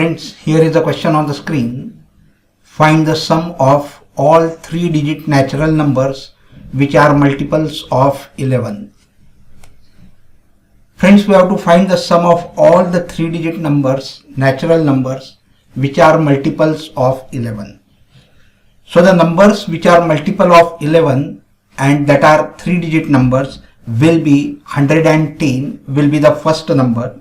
Friends, here is a question on the screen. Find the sum of all 3-digit natural numbers which are multiples of 11. Friends, we have to find the sum of all the 3-digit numbers, natural numbers, which are multiples of 11. So the numbers which are multiple of 11 and that are 3-digit numbers will be 110 will be the first number.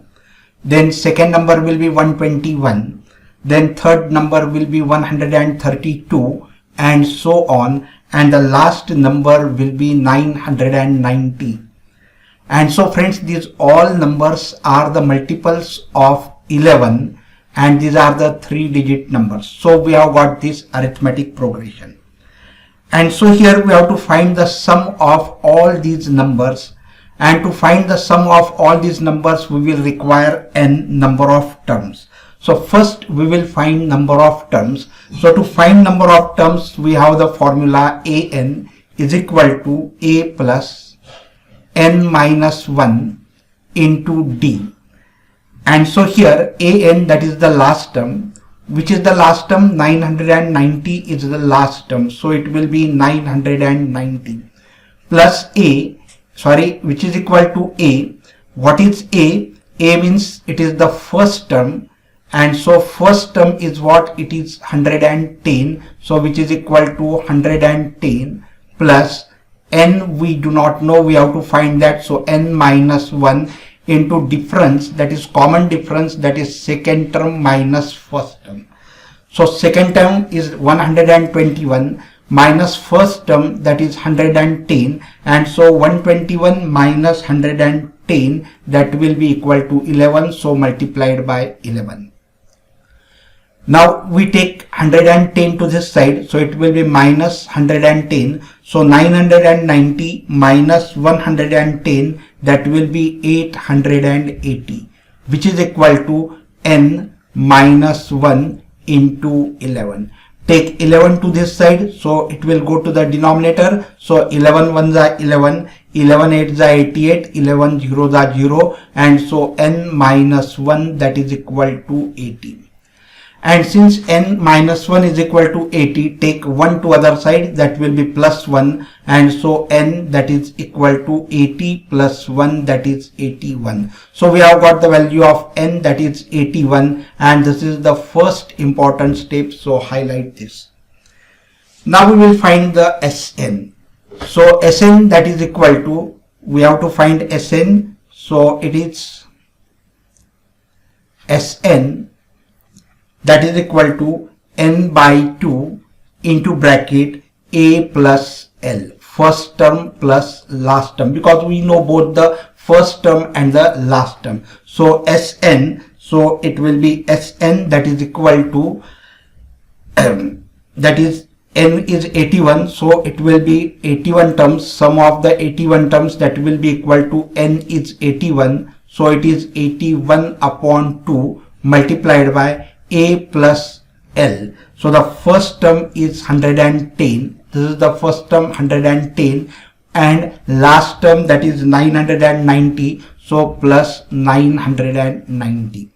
Then second number will be 121. Then third number will be 132 and so on. And the last number will be 990. And so friends, these all numbers are the multiples of 11 and these are the 3-digit numbers. So we have got this arithmetic progression. And so here we have to find the sum of all these numbers, and to find the sum of all these numbers we will require n number of terms. So first we will find number of terms. So to find number of terms we have the formula an is equal to a plus n minus 1 into d. And so here an, that is the last term. Which is the last term? 990 is the last term. So it will be 990 plus which is equal to a. What is a? A means it is the first term. And so first term is what? It is 110. So which is equal to 110 plus n we do not know. We have to find that. So n minus 1 into difference, that is common difference, that is second term minus first term. So second term is 121 minus first term, that is 110, and so 121 minus 110, that will be equal to 11, so multiplied by 11. Now we take 110 to this side, so it will be minus 110. So 990 minus 110, that will be 880, which is equal to n minus 1 into 11. Take 11 to this side, so it will go to the denominator. So 11 ones are 11, 11 eights are 88, 11 zeros are 0, and so n minus 1, that is equal to 80. And since n minus 1 is equal to 80, take 1 to other side, that will be plus 1, and so n, that is equal to 80 plus 1, that is 81. So we have got the value of n, that is 81, and this is the first important step, so highlight this. Now we will find the Sn. So Sn, that is equal to, we have to find Sn, so it is Sn, that is equal to n by 2 into bracket a plus l, first term plus last term, because we know both the first term and the last term. So Sn, so it will be Sn, that is equal to that is n is 81, so it will be 81 terms, sum of the 81 terms, that will be equal to n is 81, so it is 81 upon 2 multiplied by a plus l. So the first term is 110, this is the first term 110, and last term, that is 990, so plus 990.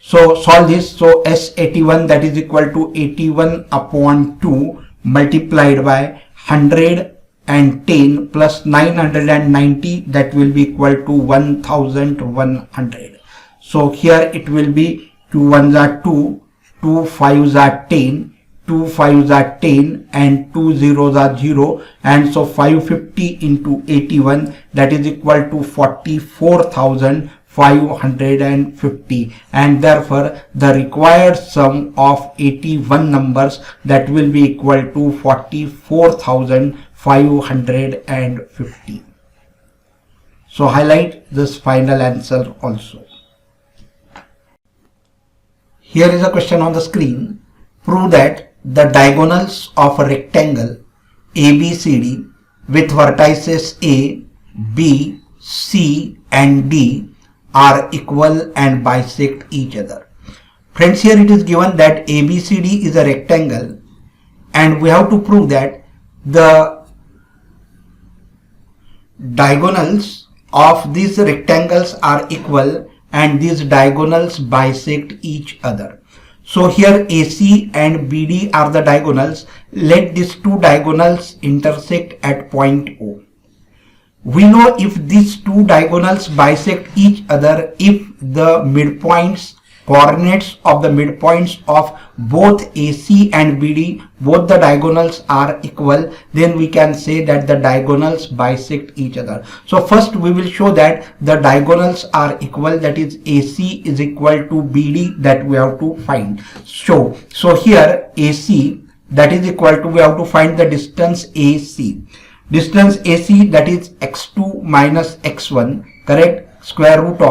So solve this. So S81, that is equal to 81 upon 2 multiplied by 110 plus 990, that will be equal to 1100. So here it will be 2 ones are 2, 2 5s are 10, 2 5s are 10, and 2 zeros are 0, and so 550 into 81, that is equal to 44,550, and therefore the required sum of 81 numbers, that will be equal to 44,550. So highlight this final answer also. Here is a question on the screen. Prove that the diagonals of a rectangle ABCD with vertices A, B, C and D are equal and bisect each other. Friends, here it is given that ABCD is a rectangle and we have to prove that the diagonals of these rectangles are equal and these diagonals bisect each other. So here AC and BD are the diagonals. Let these two diagonals intersect at point O. We know if these two diagonals bisect each other, if the midpoints, coordinates of the midpoints of both AC and BD, both the diagonals are equal, then we can say that the diagonals bisect each other. So first we will show that the diagonals are equal, that is AC is equal to BD, that we have to find. So here AC, that is equal to, we have to find the distance AC. Distance AC, that is x2 minus x1, correct? Square root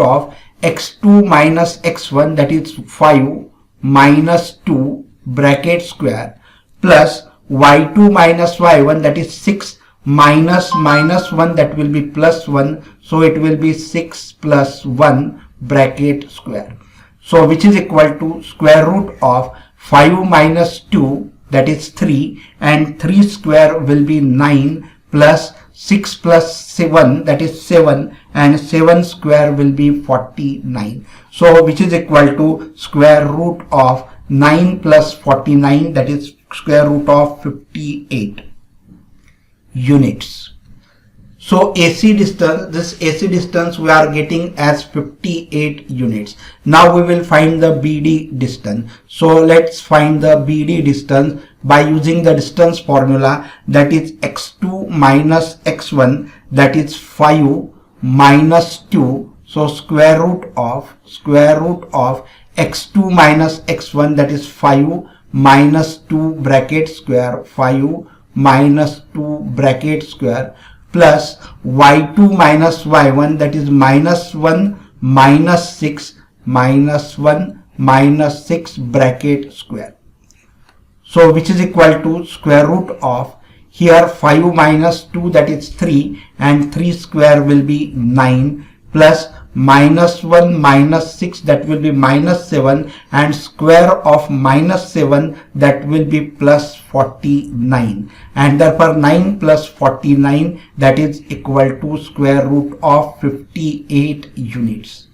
of x2 minus x1, that is 5 minus 2 bracket square, plus y2 minus y1, that is 6 minus 1, that will be plus 1. So it will be 6 plus 1 bracket square. So which is equal to square root of 5 minus 2, that is 3, and 3 square will be 9, plus 6 plus 7, that is 7, and 7 square will be 49. So which is equal to square root of 9 plus 49, that is square root of 58 units. So AC distance, this AC distance we are getting as 58 units. Now we will find the BD distance. So let's find the BD distance by using the distance formula, that is x2 minus x1, that is 5 minus 2. So square root of x2 minus x1, that is 5 minus 2 bracket square, 5 minus 2 bracket square, plus y2 minus y1, that is minus 1 minus 6 minus 1 minus 6 bracket square. So which is equal to square root of, here 5 minus 2, that is 3, and 3 square will be 9, plus minus 1 minus 6, that will be minus 7, and square of minus 7, that will be plus 49, and therefore 9 plus 49, that is equal to square root of 58 units.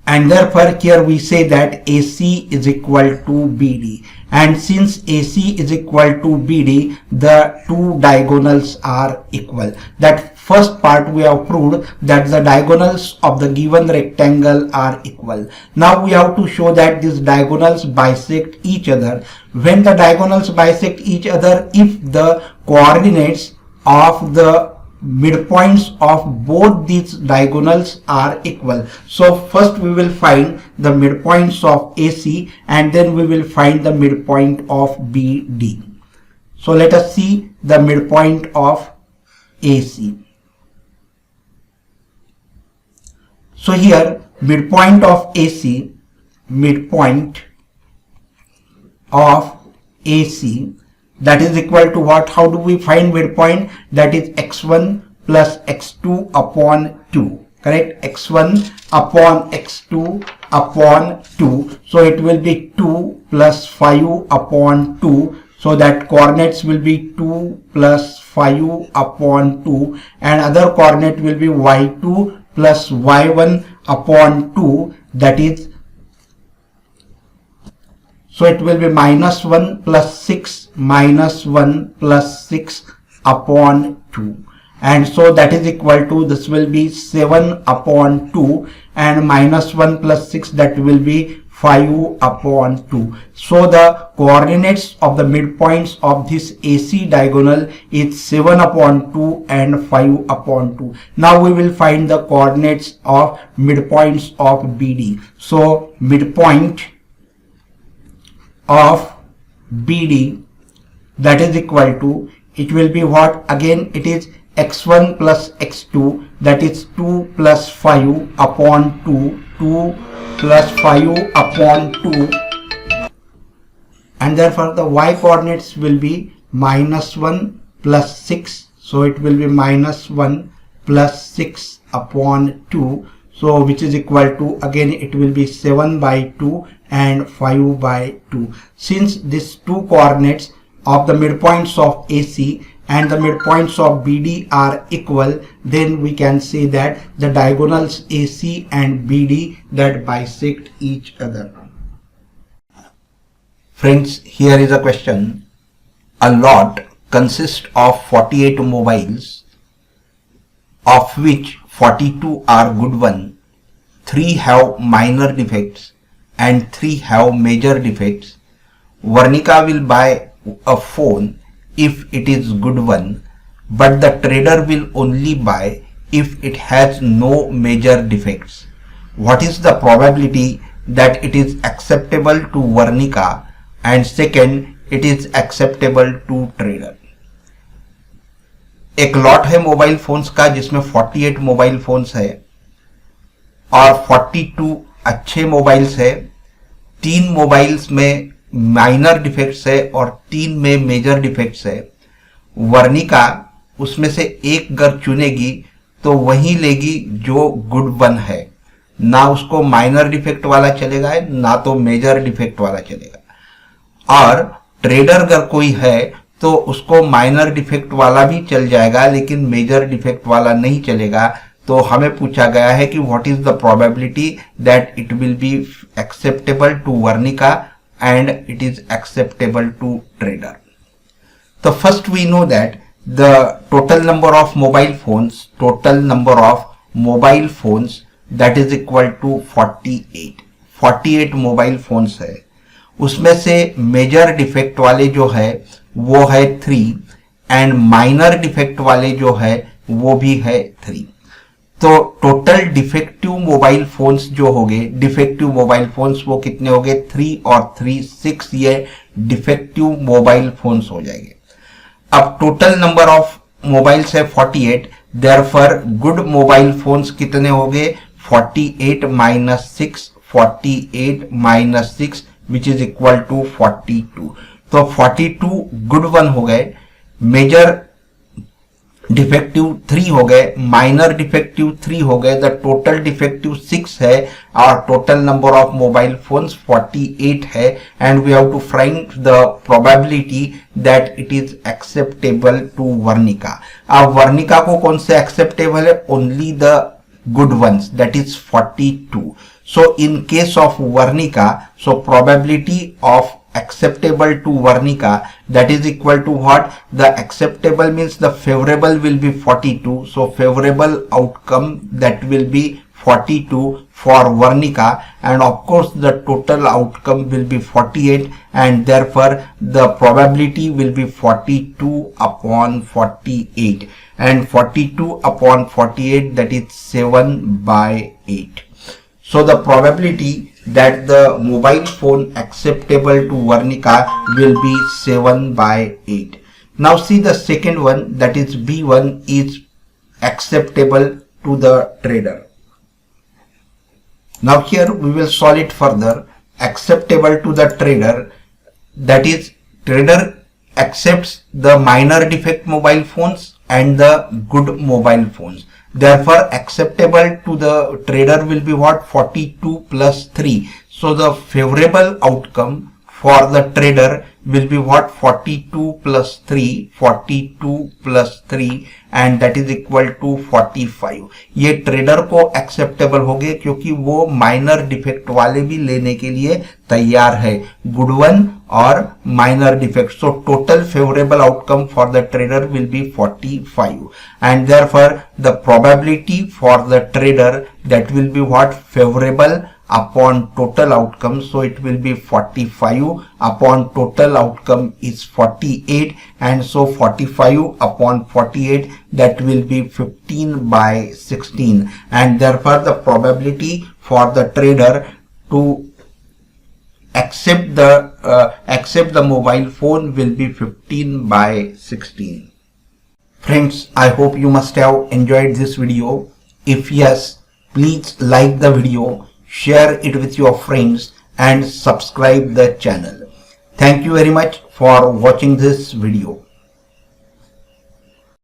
And therefore here we say that AC is equal to BD, and since AC is equal to BD, the two diagonals are equal. That first part we have proved that the diagonals of the given rectangle are equal. Now we have to show that these diagonals bisect each other. When the diagonals bisect each other, if the coordinates of the midpoints of both these diagonals are equal. So first we will find the midpoints of AC, and then we will find the midpoint of BD. So let us see the midpoint of AC. So here midpoint of AC, that is equal to what? How do we find midpoint? That is x1 plus x2 upon 2, correct? x1 upon x2 upon 2. So it will be 2 plus 5 upon 2. So that coordinates will be 2 plus 5 upon 2, and other coordinate will be y2 plus y1 upon 2, that is, so it will be minus 1 plus 6 minus 1 plus 6 upon 2, and so that is equal to, this will be 7 upon 2, and minus 1 plus 6, that will be 5 upon 2. So the coordinates of the midpoints of this AC diagonal is 7 upon 2 and 5 upon 2. Now we will find the coordinates of midpoints of BD. So midpoint of BD, that is equal to, it will be what? Again it is x1 plus x2, that is 2 plus 5 upon 2, 2 plus 5 upon 2, and therefore the y coordinates will be minus 1 plus 6, so it will be minus 1 plus 6 upon 2, so which is equal to, again it will be 7 by 2 and 5 by 2. Since these two coordinates of the midpoints of AC and the midpoints of BD are equal, then we can say that the diagonals AC and BD that bisect each other. Friends, here is a question. A lot consists of 48 mobiles, of which 42 are good ones, 3 have minor defects and 3 have major defects. Varnika will buy a phone if it is good one, but the trader will only buy if it has no major defects. What is the probability that it is acceptable to Varnika, and second, it is acceptable to trader? एक lot है mobile phones का जिसमें 48 mobile phones है और 42 अच्छे mobiles है, 3 mobiles में minor defects है और 3 में मेजर डिफेक्ट्स है. वर्णिका उसमें से एक अगर चुनेगी तो वही लेगी जो गुड वन है, ना उसको माइनर डिफेक्ट वाला चलेगा ना तो मेजर डिफेक्ट वाला चलेगा. और ट्रेडर अगर कोई है तो उसको माइनर डिफेक्ट वाला भी चल जाएगा लेकिन मेजर डिफेक्ट वाला नहीं चलेगा. तो हमें पूछा गया है कि what is the probability that it will be acceptable to Varnika and it is acceptable to trader. So first we know that the total number of mobile phones that is equal to 48. 48 mobile phones है, उसमें से major defect वाले जो है वो है 3 and minor defect वाले जो है वो भी है 3. तो टोटल डिफेक्टिव मोबाइल फोन्स जो हो गए, डिफेक्टिव मोबाइल फोन्स वो कितने हो गए? 3 और 3 6, ये डिफेक्टिव मोबाइल फोन्स हो जाएंगे. अब टोटल नंबर ऑफ मोबाइल्स है 48, देयरफॉर गुड मोबाइल फोन्स कितने हो गए? 48 minus 6, 48 minus 6 which is equal to 42. तो 42 गुड वन हो गए, मेजर डिफेक्टिव 3 हो गए, माइनर डिफेक्टिव 3 हो गए, द टोटल डिफेक्टिव 6 है और total number of mobile phones 48 है. And we have to find the probability that it is acceptable to Varnika. अब वर्णिका को कौन से एक्सेप्टेबल है? Only the good ones, that is 42. So in case of Varnika, so probability of acceptable to Varnika, that is equal to what? The acceptable means the favorable will be 42, so favorable outcome that will be 42 for Varnika, and of course the total outcome will be 48, and therefore the probability will be 42 upon 48, and 42 upon 48, that is 7 by 8. So the probability that the mobile phone acceptable to Varnika will be 7 by 8. Now see the second one, that is B1 is acceptable to the trader. Now here we will solve it further. Acceptable to the trader, that is trader accepts the minor defect mobile phones and the good mobile phones. Therefore acceptable to the trader will be what? 42 plus 3. So the favorable outcome for the trader will be what? 42 plus 3, 42 plus 3, and that is equal to 45. ये trader को acceptable हो गए क्योंकि वो minor defect वाले भी लेने के लिए तैयार है, गुड वन और minor defect. So total favourable outcome for the trader will be 45, and therefore the probability for the trader that will be what? Favorable upon total outcome, so it will be 45 upon total outcome is 48, and so 45 upon 48, that will be 15 by 16, and therefore the probability for the trader to accept the mobile phone will be 15 by 16. Friends, I hope you must have enjoyed this video. If yes, please like the video, share it with your friends and subscribe the channel. Thank you very much for watching this video.